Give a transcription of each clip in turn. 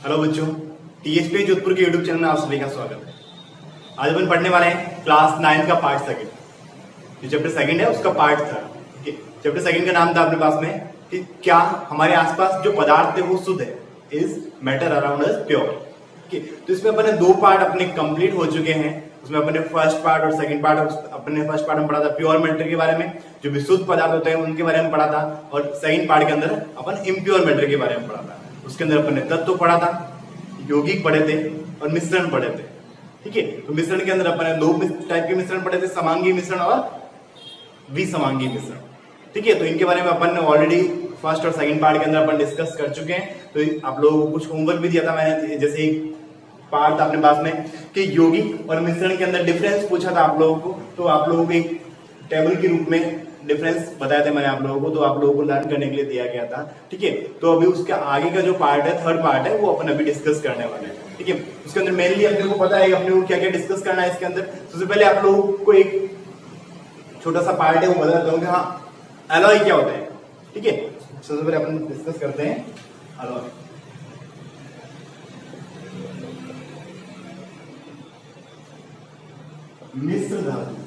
Hello बच्चों, टीएचपी जोधपुर के YouTube channel में आप सभी का स्वागत है। आज अपन पढ़ने वाले हैं क्लास 9 का पार्ट सेकंड। जो चैप्टर सेकंड है उसका पार्ट थर्ड। चैप्टर सेकंड का नाम था अपने पास में कि क्या हमारे आसपास जो पदार्थ है वो शुद्ध है, is matter around us pure. तो इसमें अपने दो पार्ट अपने कंप्लीट हो चुके हैं। उसमें अपने फर्स्ट पार्ट और सेकंड पार्ट, अपने फर्स्ट पार्ट में पढ़ा था प्योर मैटर के बारे में, जो विशुद्ध पदार्थ होते हैं उनके बारे में पढ़ा था, और सेकंड पार्ट के अंदर अपन इम्प्योर मैटर के बारे में पढ़ा था। उसके अंदर अपन ने तत्व पढ़ा था, यौगिक पढ़े थे और मिश्रण पढ़े थे। ठीक है, तो मिश्रण के अंदर अपन ने दो टाइप के मिश्रण पढ़े थे, समांगी मिश्रण और विसमांगी मिश्रण। ठीक है, तो इनके बारे में अपन ने ऑलरेडी फर्स्ट और सेकंड पार्ट के अंदर अपन डिस्कस कर चुके हैं। तो आप लोगों को कुछ होमवर्क भी दिया था मैंने, जैसे एक पार्ट था अपने पास में कि यौगिक और मिश्रण के अंदर डिफरेंस पूछा था आप लोगों को, तो आप लोगों को एक टेबल के रूप में डिफरेंस बताया था मैंने आप लोगों को, तो आप लोगों को लर्न करने के लिए दिया गया था। ठीक है, तो अभी उसके आगे का जो पार्ट है, थर्ड पार्ट है, वो अपन अभी डिस्कस करने वाले हैं। ठीक है, उसके अंदर मेनली अपने को पता है अपने को क्या क्या डिस्कस करना है इसके अंदर। सबसे पहले आप लोगों को एक छोटा सा पार्ट है वो बता देता हूँ कि हाँ एलॉय क्या होता है। ठीक है, सबसे पहले अपन डिस्कस करते हैं एलॉय। मिश्र धातु,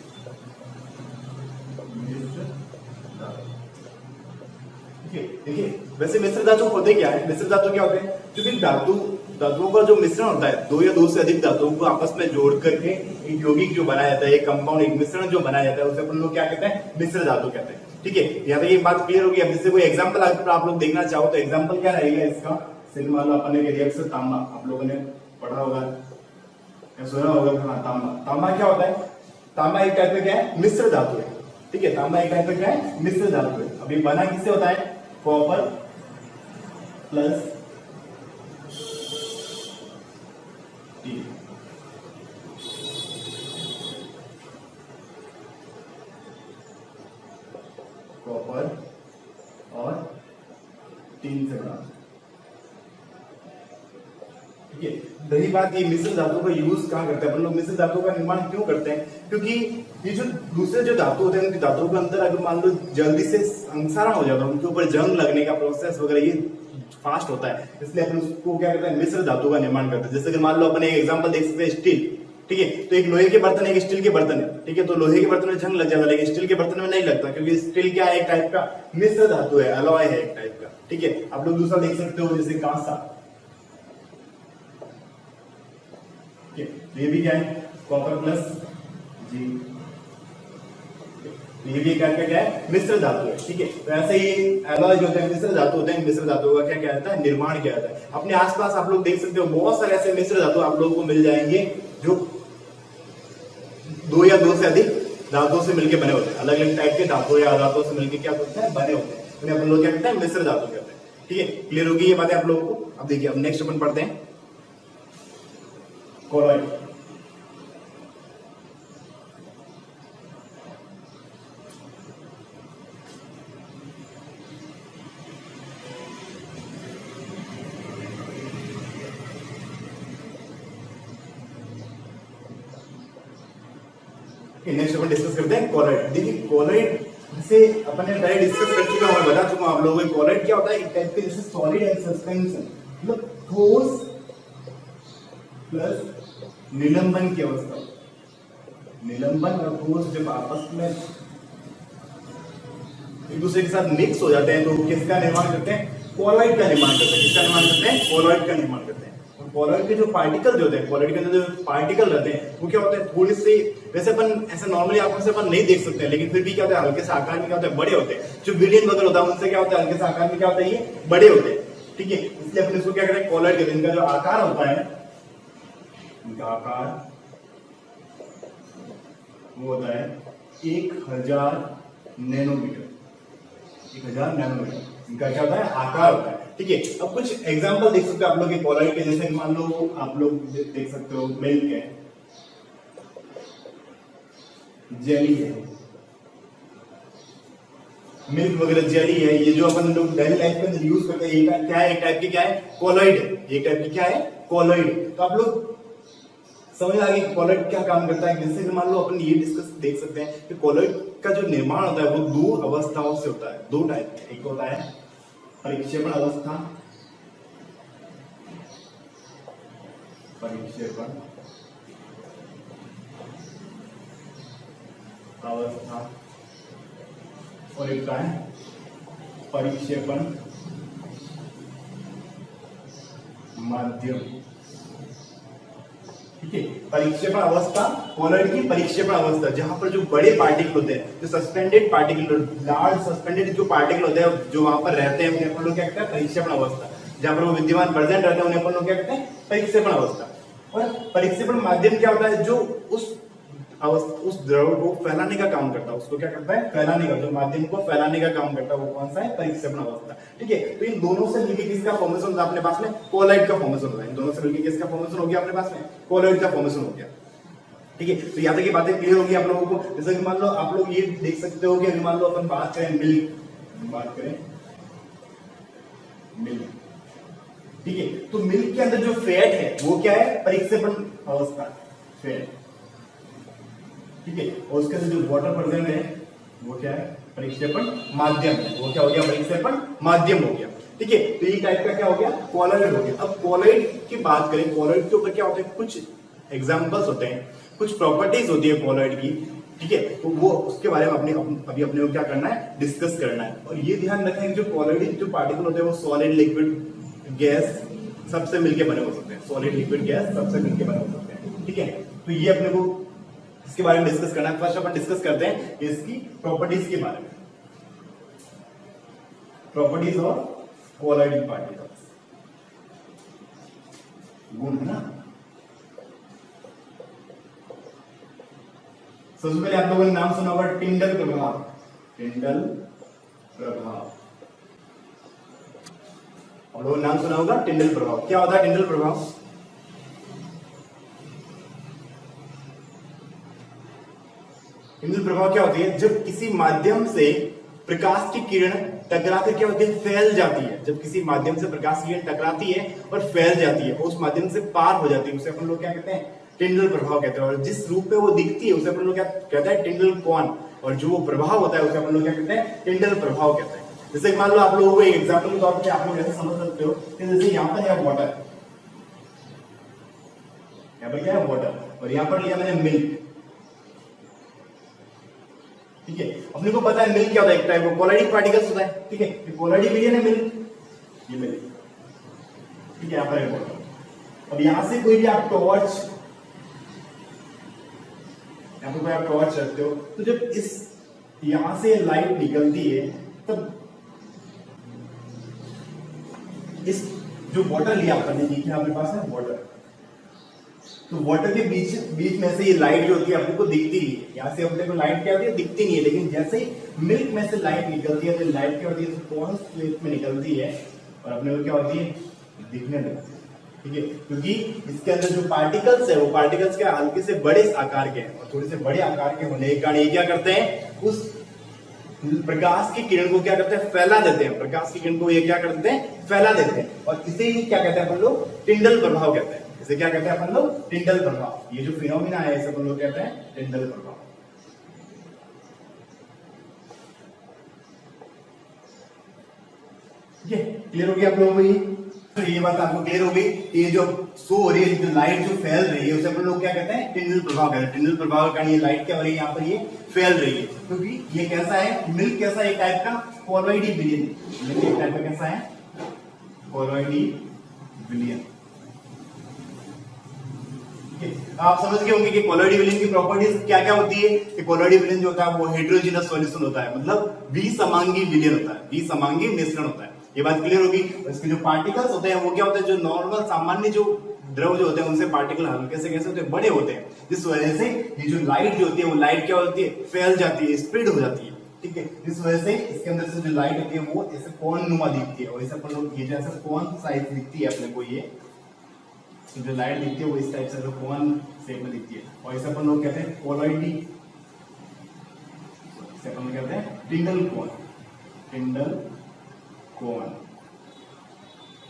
देखिए वैसे मिश्र धातु होते क्या है, मिश्र धातु क्या होते हैं, क्योंकि धातुओं का जो मिश्रण होता है, दो या दो से अधिक धातुओं को आपस में जोड़ करके एक यौगिक जो बनाया जाता है, एक कंपाउंड, एक मिश्रण जो बनाया जाता है, उसे अपन लोग क्या कहते हैं, मिश्र धातु कहते हैं। ठीक है, यहाँ तक ये बात क्लियर होगी। अब जैसे कोई एग्जांपल आप लोग देखना चाहो तो एग्जांपल क्या रहेगा इसका, मान लो अपन ने रिएक्शन तांबा, आप लोगों ने पढ़ा होगा या सुना होगा। हाँ, तांबा क्या होता है, तांबा एक टाइप का क्या है, मिश्र धातु है। ठीक है, तांबा एक टाइप का क्या है, मिश्र धातु है। अभी बना किससे होता है, कॉपर प्लस टी। कॉपर और टीन से बना। ठीक है, रही बात ये मिश्र धातु का यूज कहाँ करते हैं अपन लोग, मिश्र धातु का निर्माण क्यों करते हैं, क्योंकि ये जो दूसरे जो धातु होते हैं उनकी धातुओं के अंदर अगर मान लो जल्दी से संक्षारण हो जाता है, उनके ऊपर जंग लगने का प्रोसेस वगैरह ये फास्ट होता है, इसलिए अपन उसको क्या करते हैं, मिश्र धातु का निर्माण करते हैं। जैसे कि मान लो अपन एक एग्जांपल देख सकते हैं, स्टील। ठीक है, तो एक लोहे के बर्तन, एक स्टील के बर्तन है। ठीक है, तो लोहे के बर्तन में जंग लग जाता है, लेकिन स्टील के बर्तन में नहीं लगता, क्योंकि स्टील क्या है, एक टाइप का मिश्र धातु है, अलॉय है एक टाइप का। ठीक है, आप लोग दूसरा देख सकते हो जैसे कांसा, ये भी क्या है, कॉपर प्लस जी। ये भी क्या है, मिश्र धातु है। ठीक है, तो ऐसे ही एलॉय जो होते हैं मिश्र धातु होते हैं, मिश्र धातु का क्या क्या होता है, निर्माण किया जाता है। अपने आसपास आप लोग देख सकते हो बहुत सारे ऐसे मिश्र धातु आप लोगों को मिल जाएंगे जो दो या दो से अधिक धातुओं से मिलकर बने होते हैं। अलग अलग टाइप के धातु या धातुओं से मिलकर क्या होते हैं, बने होते हैं, उन्हें अपन लोग क्या कहते हैं, मिश्र धातु कहते हैं। ठीक है, क्लियर होगी ये बातें आप लोगों को। अब देखिए, अब नेक्स्ट अपन पढ़ते हैं कोलॉइड। नेक्स्ट अपन डिस्कस करते हैं कोलॉइड। देखिए कोलॉइड से अपन ने पहले डिस्कस कर चुका हूं, बता चुका हूं आप लोगों को। कोलॉइड क्या होता है, एक टाइप के जैसे सॉलिड एंड सस्पेंशन, मतलब ठोस प्लस निलंबन की अवस्था। निलंबन और ठोस जब आपस में एक दूसरे के साथ मिक्स हो जाते हैं तो किसका निर्माण करते हैं, कोलॉइड का निर्माण करते हैं। किसका निर्माण करते हैं, कोलॉइड का निर्माण करते हैं। कोलॉइड के जो पार्टिकल जो होते हैं, कोलॉइड के अंदर जो पार्टिकल रहते हैं वो क्या होते हैं, थोड़ी सी, वैसे अपन ऐसे नॉर्मली आंखों से अपन नहीं देख सकते हैं, लेकिन फिर भी क्या होता है, हल्के से आकार में क्या होता है, बड़े होते हैं। जो विलियन वगैरह होता है उनसे क्या होता है, हल्के से आकार में क्या होता है, ये बड़े होते हैं। ठीक है, इसलिए अपन इसको क्या कहते हैं, कोलॉइड कहते हैं। इनका जो आकार होता है, इनका आकार वो होता है 1000 नैनोमीटर। 1000 नैनोमीटर इनका क्या होता है, आकार होता है। ठीक है, अब कुछ एग्जांपल देख सकते हो आप लोग कोलॉइड के, जैसे मान लो आप लोग देख सकते हो मिल्क है, जेली है, मिल्क वगैरह जेली है, ये जो अपन लोग डेली लाइफ के अंदर यूज करते हैं, ये क्या है, एक टाइप की क्या है, कोलॉइड है। एक टाइप की क्या है, कोलॉइड। तो आप लोग समझ आ गई कोलॉइड क्या काम करता है। जैसे मान लो अपन ये डिस्कस देख सकते हैं कि कोलॉइड का जो निर्माण होता है वो दो अवस्थाओं से होता है, दो टाइप। एक होता है परिक्षेपण अवस्था परिक्षेपण अवस्था और एक है परिक्षेपण माध्यम। ठीक है, परिक्षेपण अवस्था, कोलॉइड की परिक्षेपण अवस्था, जहां पर जो बड़े पार्टिकल होते हैं, जो सस्पेंडेड पार्टिकल, लार्ज सस्पेंडेड जो पार्टिकल होते हैं, जो वहां पर रहते हैं, उन्हें अपन लोग क्या कहते हैं, परिक्षेपण अवस्था। जहां पर वो विद्यमान प्रेजेंट रहते हैं, उन्हें अपन लोग क्या कहते हैं, परिक्षेपण अवस्था। और परिक्षेपण माध्यम क्या होता है, जो उस द्रव को फैलाने का काम करता है, उसको क्या करता है, फैलाने का, जो माध्यम को फैलाने का काम करता है, वो कौन सा है, परिक्षेपण अवस्था। ठीक है, तो इन दोनों से मिलकर किसका फॉर्मेशन होता है अपने पास में, कोलॉइड का फॉर्मेशन होता है। इन दोनों से मिलकर किसका फॉर्मेशन हो गया अपने पास में, कोलॉइड का फॉर्मेशन हो गया। ठीक है, तो यहाँ तक ये बातें क्लियर होगी आप लोगों को। जैसे कि मान लो आप लोग ये देख सकते हो कि अभी मान लो अपन बात करें मिल्क, बात करें मिल्क। ठीक है, तो मिल्क के अंदर जो फैट है वो क्या है, परिक्षेपण अवस्था, फैट। ठीक है, और उसके अंदर जो वाटर प्रेजेंट है वो क्या है, परिक्षेपण माध्यम है। वो क्या हो गया, परिक्षेपण माध्यम हो गया। ठीक है, तो ये टाइप का क्या हो गया, कोलॉइड हो गया। अब कोलॉइड की बात करें, कोलॉइड के ऊपर क्या होता है, कुछ एग्जांपल्स होते हैं, कुछ प्रॉपर्टीज होती है कोलॉइड की। ठीक है, तो वो उसके बारे में अभी अपने को क्या करना है, डिस्कस करना है। और ये ध्यान रखें कि जो कोलॉइड जो पार्टिकल होते हैं वो सॉलिड, लिक्विड, गैस सबसे मिलके बने हो सकते हैं। सॉलिड, लिक्विड, गैस सबसे मिलके बने हो सकते हैं। ठीक है, तो ये अपने को इसके बारे में डिस्कस करना है। फर्स्ट अपन डिस्कस करते हैं इसकी प्रॉपर्टीज के बारे में, प्रॉपर्टीज ऑफ कोलॉइडिक पार्टिकल्स, गुण है ना। सबसे पहले आप लोगों ने नाम सुना होगा टिंडल प्रभाव, टिंडल प्रभाव, आप लोगों ने नाम सुना होगा टिंडल प्रभाव। क्या होता है टिंडल प्रभाव, टिंडल प्रभाव क्या होती है, जब किसी माध्यम से प्रकाश की किरण टकराकर क्या होती है, फैल जाती है। जब किसी माध्यम से प्रकाश की किरण टकराती है और फैल जाती है, उस माध्यम से पार हो जाती है, उसे अपन लोग क्या कहते हैं, टिंडल प्रभाव कहते हैं। और जिस रूप में वो दिखती है उसे अपन लोग क्या कहते हैं, टिंडल कोण। और जो वो प्रभाव होता है उसे अपन लोग क्या कहते हैं, टिंडल प्रभाव कहते हैं। जैसे मान लो आप लोगों को एक एग्जाम्पल के तौर पर आप लोग ऐसे समझ सकते हो कि जैसे यहाँ पर है वाटर, यहाँ पर क्या है, वाटर, और यहाँ पर लिया मैंने मिल्क। ठीक है, अपने को पता है मिल्क क्या होता है, एक टाइप का कोलॉइडिक पार्टिकल्स होता है। ठीक है, ये कोलॉइडिक विलियन है मिल्क, ये मिल्क। ठीक है, यहाँ पर है वाटर। अब यहां से कोई भी आप टॉर्च, यहाँ पर कोई आप टॉर्च रखते हो, तो जब इस यहां से लाइट निकलती है तब इस जो वाटर लिया आपने, देखिए आपके पास है वाटर, तो वाटर के बीच में से ये लाइट जो होती है अपने को दिखती नहीं है। यहाँ से अपने को लाइट क्या होती है, दिखती नहीं है। लेकिन जैसे ही मिल्क में से लाइट निकलती है, तो लाइट क्या होती है, कौन स्लेट में निकलती है और अपने को क्या होती है, दिखने लगती है। ठीक है, क्योंकि इसके अंदर जो पार्टिकल्स है वो पार्टिकल्स के हल्के से बड़े आकार के हैं, और थोड़े से बड़े आकार के होने के कारण ये क्या करते हैं, उस प्रकाश की किरण को क्या करते हैं, फैला देते हैं। प्रकाश की किरण को ये क्या करते हैं, फैला देते हैं। और इसे ही क्या कहते हैं अपन लोग, टिंडल प्रभाव कहते हैं। इसे क्या कहते हैं अपन लोग, टिंडल प्रभाव। ये जो फिनोमिना है इसे अपन लोग कहते हैं टिंडल प्रभाव। ठीक है, क्लियर हो गया आप लोगों को ये? तो ये बात आपको क्लियर हो गई, ये जो शो हो रही है, जो लाइट जो फैल रही है उसे अपन लोग क्या कहते हैं, टिंडल प्रभाव कहते हैं। टिंडल प्रभाव के कारण ये लाइट क्या हो रही है, यहाँ पर ये फैल रही है। क्योंकि ये कैसा है, मिल्क कैसा है, एक टाइप का कोलॉइडी विलियन। मिल्क एक टाइप का कैसा है, कोलॉइडी विलियन। आप समझ गए होंगे कि कोलॉइडी विलियन की प्रॉपर्टीज क्या क्या होती है। कि कोलॉइडी विलियन जो होता है वो हेटेरोजेनस सॉल्यूशन होता है, मतलब विसमांगी विलियन होता है, विसमांगी मिश्रण होता है। ये बात क्लियर होगी। इसके जो पार्टिकल्स होते हैं वो क्या होते हैं, जो नॉर्मल सामान्य जो द्रव जो होते हैं उनसे पार्टिकल हल्के से कैसे होते हैं, बड़े होते हैं। जिस वजह से ये जो लाइट जो होती है वो लाइट क्या होती है, फैल जाती है, स्प्रेड हो जाती है। ठीक है, इस वजह से इसके अंदर से जो लाइट होती है वो ऐसे कोन नुमा दिखती है। और इसे अपन लोग ये जैसे कोन साइज दिखती है अपने को, ये जो लाइट दिखती है वो इस टाइप से कोन शेप में दिखती है। और इसे अपन लोग कहते हैं कोलॉइडी, इसे अपन लोग कहते हैं टिंडल कोन, टिंडल कोन।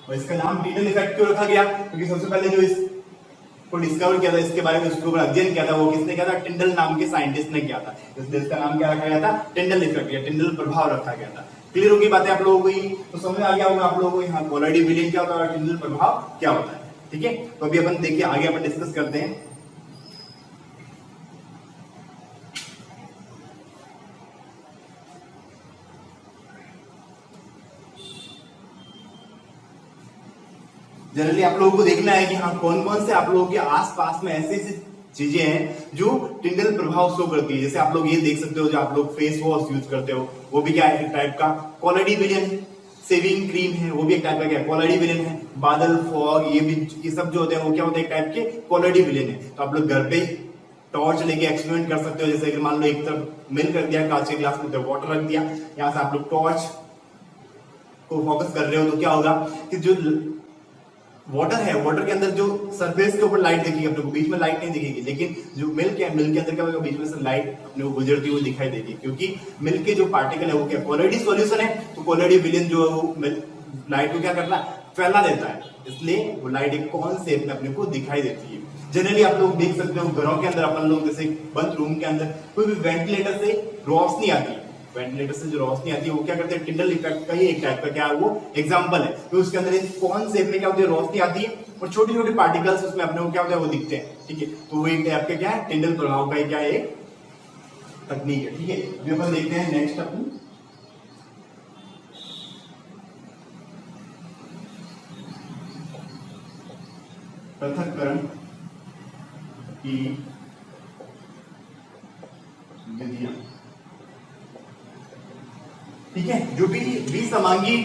और इसका नाम टिंडल इफेक्ट क्यों रखा गया, क्योंकि सबसे पहले जो इसको डिस्कवर किया था, इसके बारे में उसके ऊपर अध्ययन किया था, वो किसने किया था, टिंडल नाम के साइंटिस्ट ने किया था। इसलिए इसका नाम क्या रखा गया था, टिंडल इफेक्ट या टिंडल प्रभाव रखा गया था। क्लियर होगी बातें आप लोगों को? तो समझ में आ गया होगा आप लोगों को यहाँ कोलॉइडी विलियन क्या होता है और टिंडल प्रभाव क्या होता है। ठीक है, तो अभी अपन देखिए आगे अपन डिस्कस करते हैं। जनरली आप लोगों को देखना है कि हाँ कौन कौन से आप लोगों के आसपास में ऐसे ऐसी चीजें हैं जो टिंडल प्रभाव शो करती है। जैसे आप लोग ये देख सकते हो, जो आप लोग फेस वॉश यूज करते हो वो भी क्या है, एक टाइप का कोलाडी विलेन है। सेविंग क्रीम है वो भी एक टाइप का क्या है, कोलाडी विलेन है। बादल, फॉग, ये सब जो होते हैं वो क्या होते हैं, एक टाइप के कोलाडी विलेन है। तो आप लोग घर पे टॉर्च लेके एक्सपेरिमेंट कर सकते हो। जैसे अगर मान लो एक तरफ मिल्क कर दिया, कांच के ग्लास में वाटर रख दिया, यहाँ से आप लोग टॉर्च को फोकस कर रहे हो तो क्या होगा कि जो वाटर है, वाटर के अंदर जो सरफेस के ऊपर लाइट दिखेगी अपने को, बीच में लाइट नहीं दिखेगी, लेकिन जो मिल्क है, मिल्क के अंदर क्या होगा, बीच में से लाइट अपने को गुजरती हुई दिखाई देगी, क्योंकि मिल्क के जो पार्टिकल है वो क्या कोलाडी सॉल्यूशन है। तो कोलाडी विलेन जो है वो लाइट को क्या करता है, फैला देता है, इसलिए वो लाइट एक कौन शेप में अपने को दिखाई देती है। जनरली आप लोग देख सकते हो घरों के अंदर अपन लोग जैसे बंद रूम के अंदर कोई भी वेंटिलेटर से रोशनी आती है, वेंटिलेटर से जो रोशनी आती है वो क्या करते हैं, टिंडल इफेक्ट का ही एक टाइप का क्या है वो एग्जांपल है। तो उसके अंदर एक कौन शेप में क्या होती है, रोशनी आती है और छोटे छोटे पार्टिकल्स उसमें अपने को क्या होता है वो दिखते हैं। ठीक है, तो वो एक टाइप का क्या है, टिंडल प्रभाव का क्या है, एक तकनीक है। ठीक है, अभी अपन देखते हैं नेक्स्ट अपन पृथक्करण की विधियां। ठीक है, जो भी विसमांगी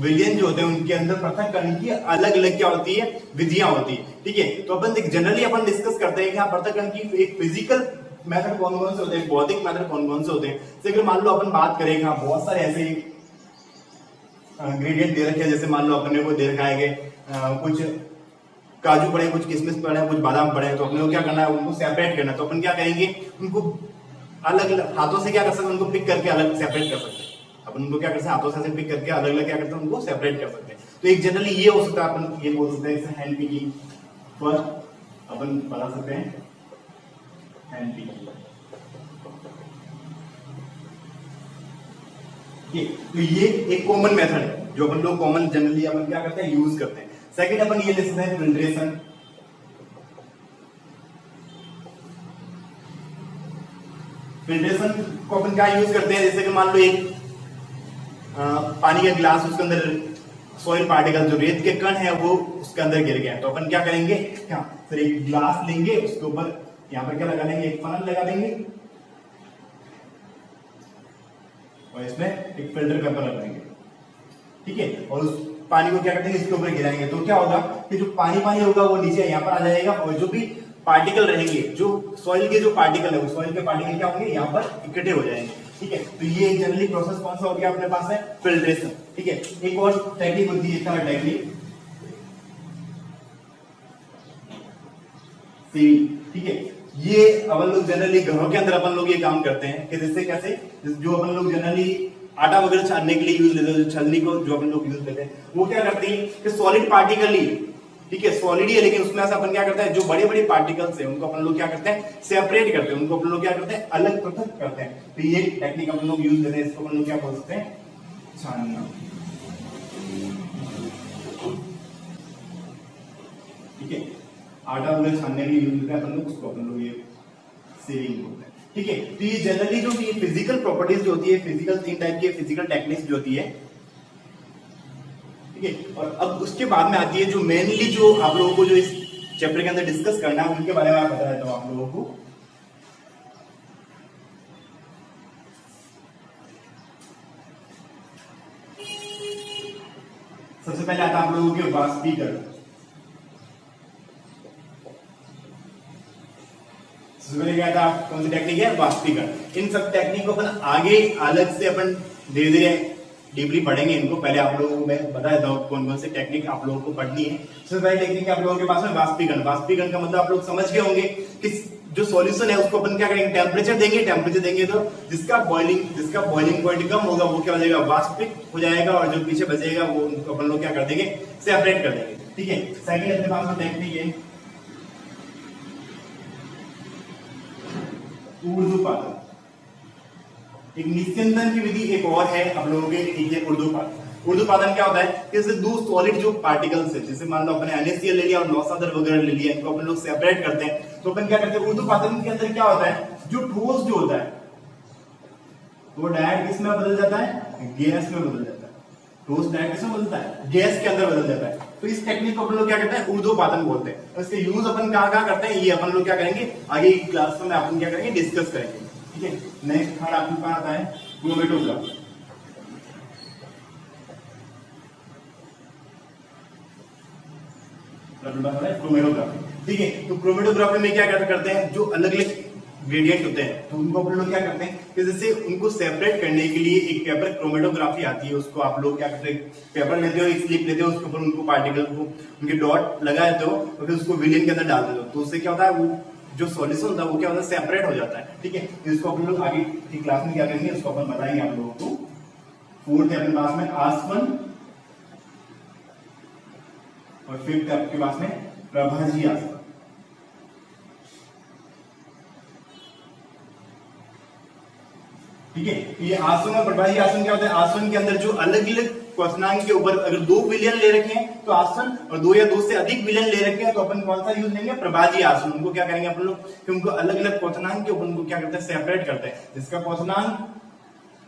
विलेन जो होते हैं उनके अंदर पृथक्करण की अलग अलग क्या होती है, विधियां होती है। ठीक है, तो अपन जनरली अपन डिस्कस करते हैं कि हाँ पृथक्करण की एक फिजिकल मेथड कौन कौन से होते हैं, भौतिक मेथड कौन कौन से होते हैं। जैसे अगर मान लो अपन बात करें, हाँ बहुत सारे ऐसे इंग्रेडिएंट दे रखे हैं। जैसे मान लो अपने को दे रखा है कि कुछ काजू पड़े, कुछ किशमिश पड़े, कुछ बादाम पड़े, तो अपने को क्या करना है, उनको सेपरेट करना है। तो अपन क्या करेंगे, उनको अलग अलग हाथों से क्या कर सकते हैं, उनको पिक करके अलग सेपरेट कर सकते हैं। अपन उनको क्या करते हैं, हाथों से पिक करके अलग अलग क्या करते हैं, उनको सेपरेट कर सकते हैं। तो एक जनरली ये हो सकता है, अपन ये बोल सकते हैं इसे हैंड पिकिंग। फर्स्ट अपन बता सकते हैं हैंड पिकिंग। तो ये एक कॉमन मेथड है जो अपन लोग कॉमन जनरली अपन क्या करते हैं, यूज करते हैं। सेकंड अपन ये ले सकते हैं फिल्ट्रेशन। फिल्ट्रेशन को अपन क्या यूज करते हैं, जैसे कि मान लो एक पानी का गिलास, उसके अंदर सॉइल पार्टिकल जो रेत के कण है वो उसके अंदर गिर गए, तो अपन क्या करेंगे, क्या फिर एक गिलास लेंगे, उसके ऊपर यहाँ पर क्या लगा देंगे, एक फनल लगा देंगे और इसमें एक फिल्टर पेपर रख देंगे। ठीक है, और उस पानी को क्या करते हैं, इसके ऊपर गिराएंगे, तो क्या होगा कि जो पानी पानी होगा वो नीचे यहाँ पर आ जाएगा, और जो भी पार्टिकल रहेंगे, जो सॉइल के जो पार्टिकल है, वो सॉइल के पार्टिकल क्या होंगे, यहाँ पर इकट्ठे हो जाएंगे। ठीक है, तो ये जनरली प्रोसेस कौन सा हो गया अपने पास है, फिल्ट्रेशन। ठीक है, एक और टेक्निक होती है, थर्ड टेक्निक सीविंग। ठीक है, ये अपन लोग जनरली घरों के अंदर अपन लोग ये काम करते हैं कि जिससे कैसे, जो अपन लोग जनरली आटा वगैरह छानने के लिए यूज लेते हैं, छलनी को जो अपन लोग यूज लेते हैं, वो क्या करती है कि सॉलिड पार्टिकल ही, ठीक है सॉलिड ही है, लेकिन उसमें से अपन क्या करते हैं, जो बड़े बड़े पार्टिकल्स हैं उनको अपन लोग क्या करते हैं, सेपरेट करते हैं, उनको अपन लोग क्या करते हैं, अलग पृथक करते हैं। तो ये टेक्निक अपन लोग यूज लेते हैं, इसको अपन लोग क्या बोल सकते हैं, छानना। ठीक है, आटा वगैरह छानने के लिए यूज लेते हैं अपन लोग, उसको अपन लोग ये सीविंग बोलते हैं। ठीक है, तो ये जनरली जो ये फिजिकल प्रॉपर्टीज जो होती है, फिजिकल 3 टाइप की फिजिकल टेक्निक्स जो होती है। ठीक है, और अब उसके बाद में आती है जो मेनली जो आप लोगों को जो इस चैप्टर के अंदर डिस्कस करना है, उनके बारे में मैं बता देता हूं आप लोगों को। सबसे पहले आता है आप लोगों के वाष्पीकरण। सबसे पहले क्या था, कौन सी टेक्निक है, वाष्पीकरण। इन सब टेक्निक को अपन आगे अलग से अपन धीरे धीरे डीपली पढ़ेंगे इनको। पहले आप लोगों को मैं बता देता हूँ कौन कौन सी टेक्निक आप लोगों को पढ़नी है। सबसे पहले टेक्निक आप लोगों के पास में वाष्पीकरण। वाष्पीकरण का मतलब आप लोग समझ गए होंगे कि जो सॉल्यूशन है उसको अपन क्या करेंगे, टेम्परेचर देंगे, टेम्परेचर देंगे तो जिसका बॉइलिंग पॉइंट कम होगा वो क्या हो जाएगा, वाष्पित हो जाएगा, और जो पीछे बचेगा वो उनको अपन लोग क्या कर देंगे, सेपरेट कर देंगे। ठीक है, सेकंड अपने पास में टेक्निक है ऊर्ध्वपातन। एक निस्यंदन की विधि एक और है आप लोगों के, ठीक है, ऊर्ध्वपातन। ऊर्ध्वपातन क्या होता है कि जैसे दो सॉलिड जो पार्टिकल्स है, जैसे मान लो अपने NaCl ले लिया और नौसादर वगैरह ले लिया, इनको अपन लोग सेपरेट करते हैं, तो अपन क्या करते हैं ऊर्ध्वपातन के अंदर क्या होता है, जो ठोस जो होता है वो डायरेक्ट किस में बदल जाता है, गैस में बदल जाता है। ठोस डायरेक्ट किस में बदलता है, गैस के अंदर बदल जाता है। तो इस टेक्निक को अपन लोग क्या कहते हैं, ऊर्ध्वपातन बोलते हैं। तो इसके यूज अपन कहां करते हैं, ये अपन लोग क्या करेंगे आगे की क्लास में अपन क्या करेंगे, डिस्कस करेंगे। ठीक है, नेक्स्ट थर्ड आपके पास आता है क्रोमेटोग्राफी। क्रोमेटोग्राफी, ठीक है। तो क्रोमेटोग्राफी में क्या करते हैं, जो अलग अलग ग्रेडियंट होते हैं तो उनको आप लोग क्या करते हैं कि जैसे उनको सेपरेट करने के लिए एक पेपर क्रोमेटोग्राफी आती है, उसको आप लोग क्या करते हैं, पेपर लेते हो, एक स्लिप लेते हो, उसके ऊपर उनको पार्टिकल को उनके डॉट लगा देते हो और फिर उसको विलियन के अंदर डाल देते हो। तो उससे क्या होता है, वो जो सॉल्यूशन होता है वो क्या होता है, सेपरेट हो जाता है। ठीक है, इसको अपन लोग आगे की क्लास में क्या करेंगे, उसको अपन बताएंगे आप लोगों को। फोर्थ है अपने पास में आसवन और फिफ्थ है आपके पास में प्रभाजी आसवन। ठीक है, ये आसवन और प्रभाजी आसन क्या होता है, आसवन के अंदर जो अलग अलग क्वेश्चनांक के ऊपर अगर 2 विलियन ले रखे हैं तो आसन, और 2 या 2 से अधिक विलियन ले रखे हैं तो अपन कौन सा यूज लेंगे, प्रभाजी आसन। उनको क्या करेंगे अपन लोग कि उनको अलग अलग क्वेश्चनांक के ऊपर उनको क्या करते हैं, सेपरेट करते हैं। जिसका क्वेश्चनांक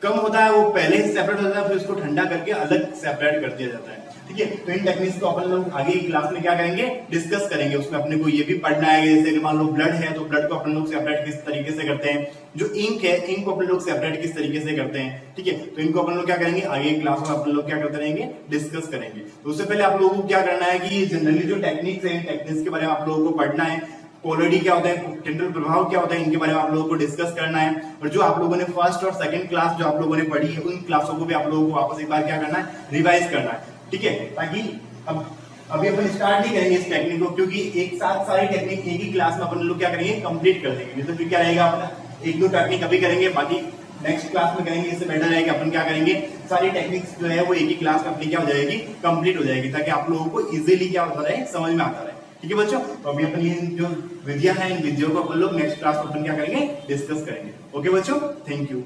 कम होता है वो पहले ही सेपरेट हो जाता है, फिर उसको ठंडा करके अलग सेपरेट कर दिया जाता है। ठीक है, तो इन टेक्निक्स को अपन लोग आगे की क्लास में क्या करेंगे, डिस्कस करेंगे। उसमें अपने को ये भी पढ़ना है जैसे मान लो ब्लड है तो ब्लड को अपन लोग सेपरेट किस तरीके से करते हैं, जो इंक है इंक को अपन लोग सेपरेट किस तरीके से करते हैं। ठीक है, तो इनको अपन लोग क्या करेंगे आगे की क्लास में अपन लोग क्या करते रहेंगे, डिस्कस करेंगे। तो उससे पहले आप लोगों को क्या करना है कि जनरली जो टेक्निक्स है, टेक्निक्स के बारे में आप लोगों को पढ़ना है। पोलरिटी क्या होता है, टेंडल प्रभाव क्या होता है, इनके बारे में आप लोगों को डिस्कस करना है। और जो आप लोगों ने फर्स्ट और सेकंड क्लास जो आप लोगों ने पढ़ी है, उन क्लासों को भी आप लोगों को वापस एक बार क्या करना है, रिवाइज करना है। ठीक है, ताकि अब अभी अपन स्टार्ट नहीं करेंगे इस टेक्निक को, क्योंकि एक साथ सारी टेक्निक एक ही क्लास में अपन लोग क्या करेंगे, कंप्लीट कर देंगे। तो फिर क्या रहेगा, अपना 1-2 टेक्निक अभी करेंगे, बाकी नेक्स्ट क्लास में करेंगे। इससे बेटर रहेगा अपन क्या करेंगे, सारी टेक्निक्स जो है वो एक ही क्लास में अपनी क्या हो जाएगी, कंप्लीट हो जाएगी, ताकि आप लोगों को इजीली क्या होता रहे, समझ में आता रहे। ठीक है बच्चों, तो अभी अपन ये जो विद्या है, इन विद्याओं को अपन लोग नेक्स्ट क्लास में अपन क्या करेंगे, डिस्कस करेंगे। ओके बच्चों, थैंक यू।